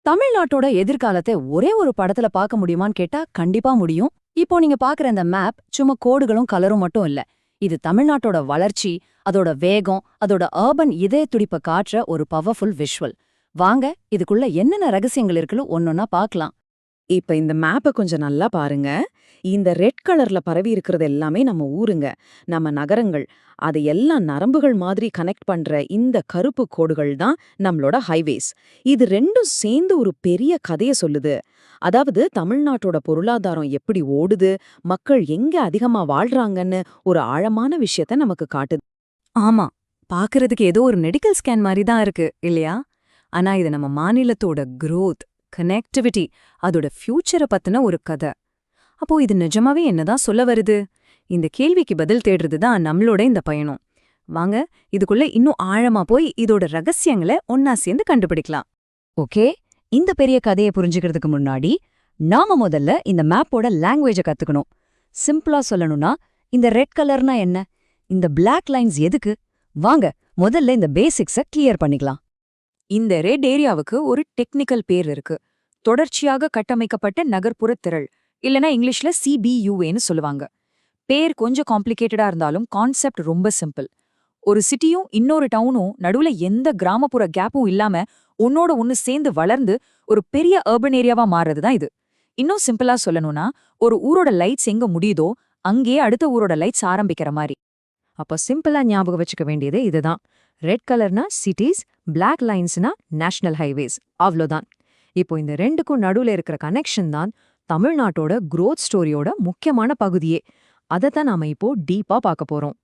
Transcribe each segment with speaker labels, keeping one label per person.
Speaker 1: தமிழ்நாட்டோட எதிர்காலத்தை ஒரே ஒரு படத்துல பார்க்க முடியுமான்னு கேட்டா கண்டிப்பா முடியும். இப்போ நீங்க பாக்குற இந்த மேப் சும்மா கோடுகளும் கலரும் மட்டும் இல்ல. இது தமிழ்நாட்டோட வளர்ச்சி, அதோட வேகம், அதோட அர்பன் இதய துடிப்ப காட்டுற ஒரு பவர்ஃபுல் விஷுவல். வாங்க இதுக்குள்ள என்னென்ன ரகசியங்கள் இருக்குன்னு ஒன்னொன்னா பார்க்கலாம்.
Speaker 2: இப்ப இந்த மேப்ப கொஞ்சம் நல்லா பாருங்க. இந்த ரெட் கலர்ல பரவி இருக்கிறது எல்லாமே நம்ம ஊருங்க, நம்ம நகரங்கள். அது எல்லாம் நரம்புகள் மாதிரி கனெக்ட் பண்ற இந்த கருப்பு கோடுகள் தான் நம்மளோட ஹைவேஸ். இது ரெண்டும் சேர்ந்து ஒரு பெரிய கதைய சொல்லுது. அதாவது தமிழ்நாட்டோட பொருளாதாரம் எப்படி ஓடுது, மக்கள் எங்க அதிகமா வாழ்றாங்கன்னு ஒரு ஆழமான விஷயத்த நமக்கு காட்டுது.
Speaker 1: ஆமா, பாக்குறதுக்கு ஏதோ ஒரு மெடிக்கல் ஸ்கேன் மாதிரி தான் இருக்கு இல்லையா? ஆனா இது நம்ம மாநிலத்தோட growth, கனெக்டிவிட்டி, அதோட ஃபியூச்சரை பத்தின ஒரு கதை. அப்போ இது நிஜமாவே என்னதான் சொல்ல வருது? இந்த கேள்விக்கு பதில் தேடுறது தான் நம்மளோட இந்த பயணம். வாங்க இதுக்குள்ள இன்னும் ஆழமா போய் இதோட ரகசியங்களை ஒன்னா சேர்ந்து கண்டுபிடிக்கலாம். ஓகே, இந்த பெரிய கதையை புரிஞ்சுக்கிறதுக்கு முன்னாடி நாம முதல்ல இந்த மேப்போட லாங்குவேஜை கத்துக்கணும். சிம்பிளா சொல்லணும்னா, இந்த ரெட் கலர்னா என்ன, இந்த பிளாக் லைன்ஸ் எதுக்கு? வாங்க முதல்ல இந்த பேசிக்ஸ கிளியர் பண்ணிக்கலாம். இந்த ரெட் ஏரியாவுக்கு ஒரு டெக்னிக்கல் பேர் இருக்கு. தொடர்ச்சியாக கட்டமைக்கப்பட்ட நகர்ப்புற திரள், இல்லனா இங்கிலீஷ்ல சிபியூஏன்னு சொல்லுவாங்க. பேர் கொஞ்சம் காம்ப்ளிகேட்டடா இருந்தாலும் கான்செப்ட் ரொம்ப சிம்பிள். ஒரு சிட்டியும் இன்னொரு டவுனும் நடுவுல எந்த கிராமப்புற கேப்பும் இல்லாம ஒன்னோட ஒன்னு சேர்ந்து வளர்ந்து ஒரு பெரிய அர்பன் ஏரியாவா மாறுறதுதான் இது. இன்னும் சிம்பிளா சொல்லணும்னா, ஒரு ஊரோட லைட்ஸ் எங்க முடியுதோ அங்கேயே அடுத்த ஊரோட லைட்ஸ் ஆரம்பிக்கிற மாதிரி. அப்ப சிம்பிளா ஞாபகம் வச்சுக்க வேண்டியது இதுதான். ரெட் கலர்னா சிட்டிஸ், பிளாக் லைன்ஸ்னா நேஷனல் ஹைவேஸ், அவ்வளோதான். இப்போ இந்த ரெண்டுக்கும் நடுவுல இருக்கிற கனெக்ஷன் தான் தமிழ்நாட்டோட growth ஸ்டோரியோட முக்கியமான பகுதியே. அதைத்தான் நாம இப்போ டீப்பா பார்க்க போறோம்.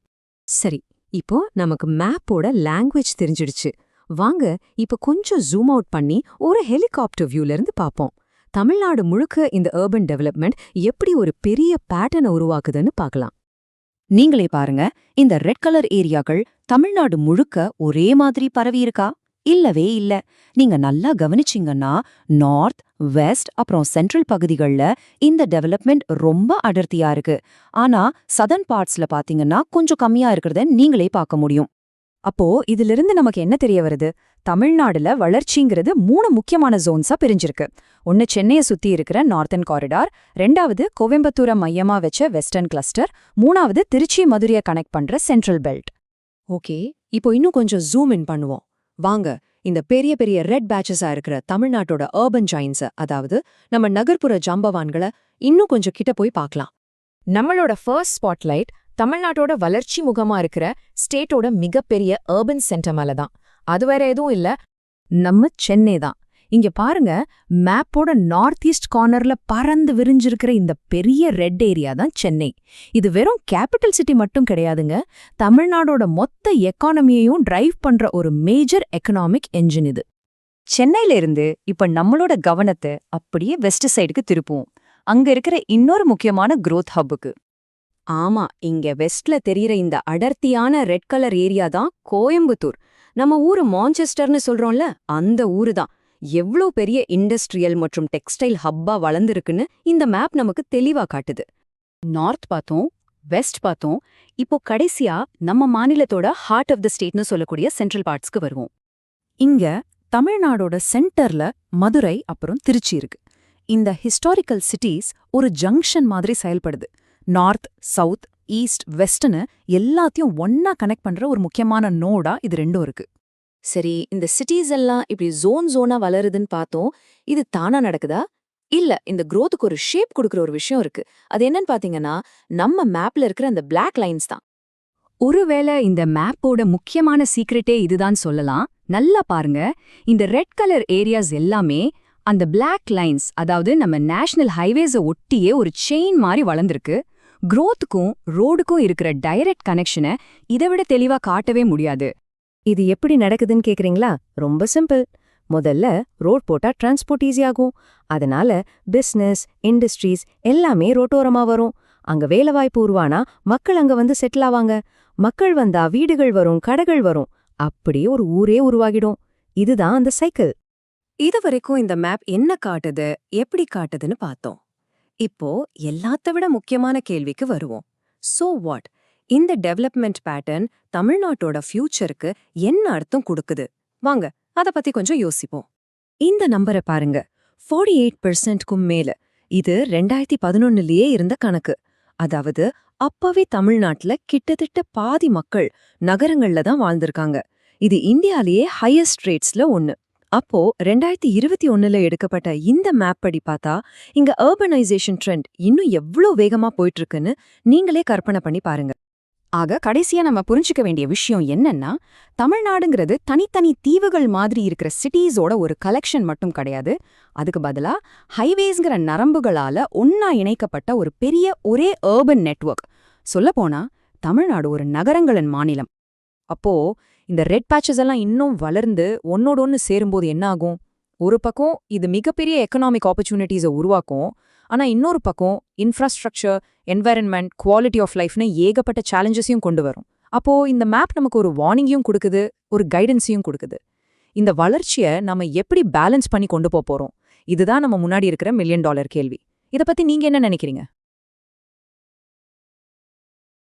Speaker 1: சரி, இப்போ நமக்கு மேப்போட லாங்குவேஜ் தெரிஞ்சிடுச்சு. வாங்க இப்ப கொஞ்சம் ஜூம் அவுட் பண்ணி ஒரு ஹெலிகாப்டர் வியூல இருந்து பார்ப்போம். தமிழ்நாடு முழுக்க இந்த அர்பன் டெவலப்மெண்ட் எப்படி ஒரு பெரிய பேட்டர்னை உருவாக்குதுன்னு பார்க்கலாம். நீங்களே பாருங்க, இந்த ரெட் கலர் ஏரியாக்கள் தமிழ்நாடு முழுக்க ஒரே மாதிரி பரவி இருக்கா? இல்லவே இல்ல. நீங்க நல்லா கவனிச்சீங்கன்னா நார்த், வெஸ்ட் அப்புறம் சென்ட்ரல் பகுதிகள்ல இந்த டெவலப்மெண்ட் ரொம்ப அடர்த்தியா இருக்கு. ஆனா சதர்ன் பார்ட்ஸ்ல பாத்தீங்கன்னா கொஞ்சம் கம்மியா இருக்கிறத நீங்களே பார்க்க முடியும். அப்போ இதிலிருந்து நமக்கு என்ன தெரிய வருது? தமிழ்நாடுல வளர்ச்சிங்கிறது 3 முக்கியமான ஜோன்ஸா பிரிஞ்சிருக்கு. ஒன்னு சென்னையை சுத்தி இருக்கிற நார்த்தன் காரிடார், ரெண்டாவது கோயம்புத்தூரை மையமா வச்ச வெஸ்டர்ன் கிளஸ்டர், மூணாவது திருச்சி மதுரையை கனெக்ட் பண்ற சென்ட்ரல் பெல்ட். ஓகே, இப்போ இன்னும் கொஞ்சம் ஜூம் இன் பண்ணுவோம். வாங்க இந்த பெரிய பெரிய ரெட் பேட்சஸா இருக்கிற தமிழ்நாட்டோட அர்பன் ஜாயின்ஸ, அதாவது நம்ம நகர்ப்புற ஜாம்பவான்களை இன்னும் கொஞ்சம் கிட்ட போய் பார்க்கலாம். நம்மளோட ஃபர்ஸ்ட் ஸ்பாட்லைட் தமிழ்நாட்டோட வளர்ச்சி முகமா இருக்கிற ஸ்டேட்டோட மிகப்பெரிய அர்பன் சென்டர் மேல தான். அது வேற எதுவும் இல்ல, நம்ம சென்னை தான். இங்க பாருங்க, மேப்போட நார்த் ஈஸ்ட் கார்னர்ல பறந்து விரிஞ்சிருக்கிற இந்த பெரிய ரெட் ஏரியா தான் சென்னை. இது வெறும் கேபிட்டல் சிட்டி மட்டும் கிடையாதுங்க, தமிழ்நாடோட மொத்த எக்கானமியையும் டிரைவ் பண்ற ஒரு மேஜர் எக்கனாமிக் என்ஜின் இது. சென்னையில இருந்து இப்ப நம்மளோட கவனத்தை அப்படியே வெஸ்ட் சைடுக்கு திருப்புவோம். அங்க இருக்கிற இன்னொரு முக்கியமான growth ஹப்புக்கு. ஆமா, இங்க வெஸ்ட்ல தெரியற இந்த அடர்த்தியான ரெட் கலர் ஏரியா தான் கோயம்புத்தூர். நம்ம ஊரு மான்செஸ்டர்னு சொல்றோம்ல, அந்த ஊரு தான். எவ்ளோ பெரிய இண்டஸ்ட்ரியல் மற்றும் டெக்ஸ்டைல் ஹப்பா வளர்ந்துருக்குன்னு இந்த மேப் நமக்கு தெளிவா காட்டுது. நார்த் பார்த்தோம், வெஸ்ட் பார்த்தோம், இப்போ கடைசியா நம்ம மாநிலத்தோட ஹார்ட் ஆஃப் த ஸ்டேட்னு சொல்லக்கூடிய சென்ட்ரல் பார்ட்ஸ்க்கு வருவோம். இங்க தமிழ்நாடோட சென்டர்ல மதுரை அப்புறம் திருச்சி இருக்கு. இந்த ஹிஸ்டாரிக்கல் சிட்டிஸ் ஒரு ஜங்ஷன் மாதிரி செயல்படுது. நார்த், சவுத், ஈஸ்ட், வெஸ்ட்னு எல்லாத்தையும் ஒன்னா கனெக்ட் பண்ற ஒரு முக்கியமான நோடா இது ரெண்டும் இருக்கு. சரி, இந்த சிட்டிஸ் எல்லாம் இப்படி ஜோனா வளருதுன்னு பார்த்தோம். இது தானா நடக்குதா? இல்ல, இந்த growthக்கு ஒரு ஷேப் கொடுக்குற ஒரு விஷயம் இருக்கு. அது என்னன்னு பாத்தீங்கன்னா, நம்ம மேப்ல இருக்கிற அந்த பிளாக் லைன்ஸ் தான். ஒருவேளை இந்த மேப்போட முக்கியமான சீக்ரெட்டே இதுதான் சொல்லலாம். நல்லா பாருங்க, இந்த ரெட் கலர் ஏரியாஸ் எல்லாமே அந்த பிளாக் லைன்ஸ், அதாவது நம்ம நேஷனல் ஹைவேஸை ஒட்டியே ஒரு செயின் மாதிரி வளர்ந்துருக்கு. growthக்கும் ரோடுக்கும் இருக்கிற டைரக்ட் கனெக்ஷனை இதை விட தெளிவா காட்டவே முடியாது. இது எப்படி நடக்குதுன்னு கேக்குறீங்களா? ரொம்ப சிம்பிள். முதல்ல ரோட் போட்டா டிரான்ஸ்போர்ட் ஈஸியாகும். அதனால பிசினஸ், இண்டஸ்ட்ரீஸ் எல்லாமே ரோட்டோரமா வரும். அங்க வேலைவாய்ப்பு உருவானா மக்கள் அங்க வந்து செட்டில் ஆவாங்க. மக்கள் வந்தா வீடுகள் வரும், கடைகள் வரும். அப்படியே ஒரு ஊரே உருவாகிடும். இதுதான் அந்த சைக்கிள். இதுவரைக்கும் இந்த மேப் என்ன காட்டுது, எப்படி காட்டுதுன்னு பார்த்தோம். இப்போ எல்லாத்த விட முக்கியமான கேள்விக்கு வருவோம். So what? இந்த டெவலப்மெண்ட் பேட்டர்ன் தமிழ்நாட்டோட ஃபியூச்சருக்கு என்ன அர்த்தம் கொடுக்குது? வாங்க அத பத்தி கொஞ்சம் யோசிப்போம். இந்த நம்பரை பாருங்க, 48%க்கும் மேல. இது 2011லயே இருந்த கணக்கு. அதாவது அப்பவே தமிழ்நாட்டுல கிட்டத்தட்ட பாதி மக்கள் நகரங்கள்ல தான் வாழ்ந்திருக்காங்க. இது இந்தியாலேயே ஹையஸ்ட் ரேட்ஸ்ல ஒன்னு. அப்போ 2021ல எடுக்கப்பட்ட இந்த மேப் படி பார்த்தா இங்க அர்பனைசேஷன் ட்ரெண்ட் இன்னும் எவ்ளோ வேகமா போயிட்டு இருக்குன்னு நீங்களே கற்பனை பண்ணி பாருங்க.
Speaker 3: ஆக கடைசியா நம்ம புரிஞ்சுக்க வேண்டிய விஷயம் என்னன்னா, தமிழ்நாடுங்கிறது தனித்தனி தீவுகள் மாதிரி இருக்கிற சிட்டிஸோட ஒரு கலெக்ஷன் மட்டும் கிடையாது. அதுக்கு பதிலா ஹைவேஸ்ங்கிற நரம்புகளால ஒன்னா இணைக்கப்பட்ட ஒரு பெரிய ஒரே அர்பன் நெட்வொர்க். சொல்லப்போனா தமிழ்நாடு ஒரு நகரங்களின் மாநிலம். அப்போ இந்த ரெட் பேச்சஸ் எல்லாம் இன்னும் வளர்ந்து ஒன்னோட ஒன்னு சேரும்போது என்ன ஆகும்? ஒரு பக்கம் இது மிகப்பெரிய எக்கனாமிக் ஆப்பர்ச்சுனிட்டிஸை உருவாக்கும். ஆனா இன்னொரு பக்கம் இன்ஃப்ராஸ்ட்ரக்சர், என்வாயரன்மெண்ட், குவாலிட்டி ஆஃப் லைஃப்னு ஏகப்பட்ட சேலஞ்சஸையும் கொண்டு வரும். அப்போ இந்த மேப் நமக்கு ஒரு வார்னிங்கையும் கொடுக்குது, ஒரு கைடன்ஸையும் கொடுக்குது. இந்த வளர்ச்சியை நம்ம எப்படி பேலன்ஸ் பண்ணி கொண்டு போறோம்? இதுதான் நம்ம முன்னாடி இருக்கிற $1 மில்லியன் கேள்வி. இத பத்தி நீங்க என்ன நினைக்கிறீங்க?